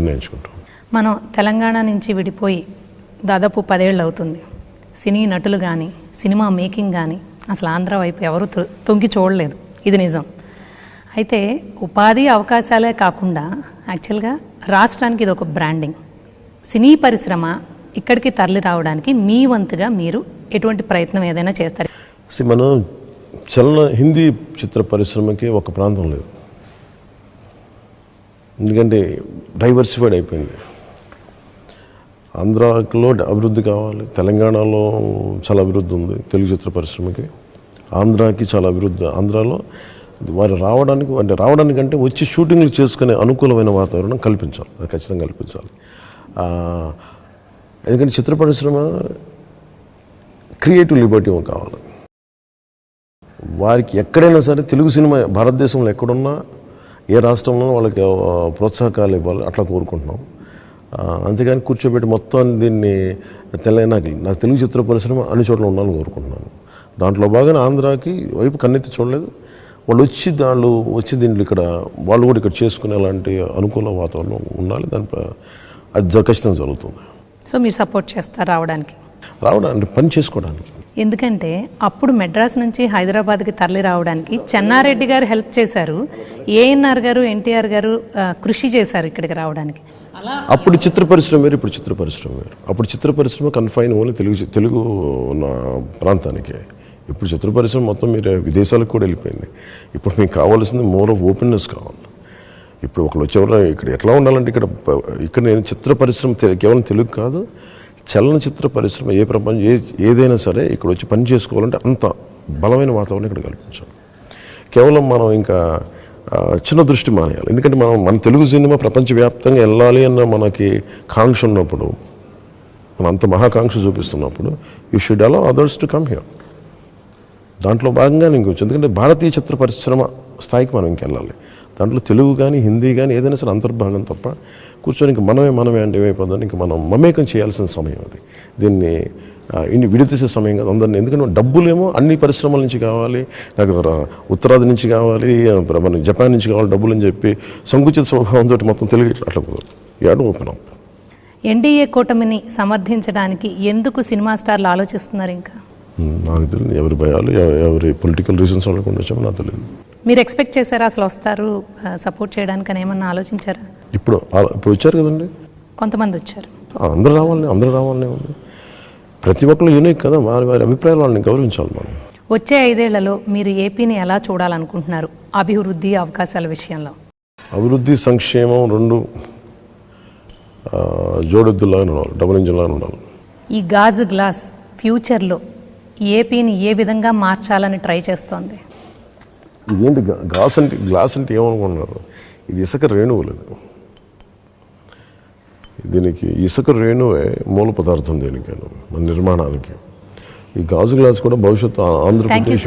నిర్ణయించుకుంటాం. మనం తెలంగాణ నుంచి విడిపోయి దాదాపు 10 ఏళ్ళు అవుతుంది. సినీ నటులు కానీ సినిమా మేకింగ్ కానీ అసలు ఆంధ్ర వైపు ఎవరు తొంగి చూడలేదు, ఇది నిజం. అయితే ఉపాధి అవకాశాలే కాకుండా యాక్చువల్గా రాష్ట్రానికి ఇది ఒక బ్రాండింగ్. సినీ పరిశ్రమ ఇక్కడికి తరలి రావడానికి మీ వంతుగా మీరు ఎటువంటి ప్రయత్నం ఏదైనా చేస్తారు? మన హిందీ చిత్ర పరిశ్రమకి ఒక ప్రాంతం లేదు, ఎందుకంటే డైవర్సిఫైడ్ అయిపోయింది. ఆంధ్రాలో అభివృద్ధి కావాలి, తెలంగాణలో చాలా అభివృద్ధి ఉంది తెలుగు చిత్ర పరిశ్రమకి, ఆంధ్రాకి చాలా అభివృద్ధి. ఆంధ్రాలో వారు రావడానికంటే వచ్చి షూటింగ్లు చేసుకునే అనుకూలమైన వాతావరణం కల్పించాలి, అది ఖచ్చితంగా కల్పించాలి. ఎందుకంటే చిత్ర పరిశ్రమ క్రియేటివ్ లిబర్టీ కావాలి. వారికి ఎక్కడైనా సరే తెలుగు సినిమా భారతదేశంలో ఎక్కడున్నా ఏ రాష్ట్రంలో వాళ్ళకి ప్రోత్సాహకాలు ఇవ్వాలి, అట్లా కోరుకుంటున్నాం. అంతేగాని కూర్చోబెట్టి మొత్తం దీన్ని నాకు తెలుగు చిత్ర పరిశ్రమ అన్ని చోట్ల ఉండాలని కోరుకుంటున్నాను. దాంట్లో బాగానే ఆంధ్రాకి వైపు కన్నెత్తి చూడలేదు. వాళ్ళు వచ్చి దీంట్లో ఇక్కడ వాళ్ళు కూడా ఇక్కడ చేసుకునే అలాంటి అనుకూల వాతావరణం ఉండాలి. అది ఖచ్చితంగా జరుగుతుంది. సో మీరు సపోర్ట్ చేస్తారు రావడానికి పని చేసుకోవడానికి? ఎందుకంటే అప్పుడు మెడ్రాస్ నుంచి హైదరాబాద్కి తరలి రావడానికి చెన్నారెడ్డి గారు హెల్ప్ చేశారు, ఏఎన్ఆర్ గారు, ఎన్టీఆర్ గారు కృషి చేశారు ఇక్కడికి రావడానికి. అప్పుడు చిత్ర పరిశ్రమ వేరు, ఇప్పుడు చిత్ర పరిశ్రమ వేరు. అప్పుడు చిత్ర పరిశ్రమ కన్ఫైన్ ఓన్లీ తెలుగు ఉన్న ప్రాంతానికి. ఇప్పుడు చిత్ర పరిశ్రమ మొత్తం మీరు విదేశాలకు కూడా వెళ్ళిపోయింది. ఇప్పుడు మీకు కావాల్సింది మోర్ ఆఫ్ ఓపెన్నెస్ కావాలి. ఇప్పుడు ఒకళ్ళు వచ్చేవారు ఇక్కడ ఎట్లా ఉండాలంటే ఇక్కడ నేను చిత్ర పరిశ్రమ కేవలం తెలుగు కాదు, చలనచిత్ర పరిశ్రమ ఏదైనా సరే ఇక్కడ వచ్చి పని చేసుకోవాలంటే అంత బలమైన వాతావరణం ఇక్కడ కల్పించాలి. కేవలం మనం ఇంకా చిన్న దృష్టి మానేయాలి. ఎందుకంటే మన తెలుగు సినిమా ప్రపంచవ్యాప్తంగా వెళ్ళాలి అన్న మనకి కాంక్ష ఉన్నప్పుడు, మనం అంత మహాకాంక్ష చూపిస్తున్నప్పుడు you should allow others to come here. దాంట్లో భాగంగా ఇంకొచ్చు, ఎందుకంటే భారతీయ చిత్ర పరిశ్రమ స్థాయికి మనం ఇంకెళ్ళాలి. దాంట్లో తెలుగు కానీ హిందీ కానీ ఏదైనా సరే అంతర్భాగం తప్ప కూర్చొని ఇంక మనమే అంటే ఏమైపోద్దని ఇంక మనం మమేకం చేయాల్సిన సమయం అది. దీన్ని విడతీసే సమయం కాదు అందరినీ. ఎందుకంటే డబ్బులేమో అన్ని పరిశ్రమల నుంచి కావాలి, నాకు ఉత్తరాది నుంచి కావాలి, మన జపాన్ నుంచి కావాలి డబ్బులు అని చెప్పి సంకుచిత స్వభావంతో మొత్తం తెలుగు అట్లా యాడ్ ఓపెన్ అప్. ఎన్డీఏ కూటమిని సమర్థించడానికి ఎందుకు సినిమా స్టార్లు ఆలోచిస్తున్నారు? ఇంకా నాకు తెలియదు, ఎవరి భయాలు ఎవరి పొలిటికల్ రీజన్స్ వాళ్ళకు ఉండొచ్చామో నాకు తెలియదు. మీరు ఎక్స్పెక్ట్ చేశారా అసలు వస్తారు సపోర్ట్ చేయడానికి అని ఏమన్నా ఆలోచించారా? ఇప్పుడు వచ్చారు కదండి, కొంతమంది వచ్చారు. అందరూ రావాలనే ఉంది. ప్రతి ఒక్కరు యూనిక్ కదా, వారి అభిప్రాయాలు వాళ్ళని గౌరవించాలి మనం. వచ్చే 5 ఏళ్లలో మీరు ఏపీని ఎలా చూడాలనుకుంటున్నారు అభివృద్ధి అవకాశాల విషయంలో? అభివృద్ధి సంక్షేమం రెండు జోడెద్దులాగా ఉండాలి, డబుల్ ఇంజిన్లాగా ఉండాలి. ఈ గాజు గ్లాస్ ఫ్యూచర్లో ఏపీని ఏ విధంగా మార్చాలని ట్రై చేస్తోంది? ఇదేంటి గ్లాస్ అంటే ఏమనుకుంటున్నారు? ఇది ఇసుక రేణువులు. దీనికి ఇసుక రేణువే మూల పదార్థం దేనికి, మన నిర్మాణానికి. ఈ గాజు గ్లాస్ కూడా భవిష్యత్తు ఆంధ్రప్రదేశ్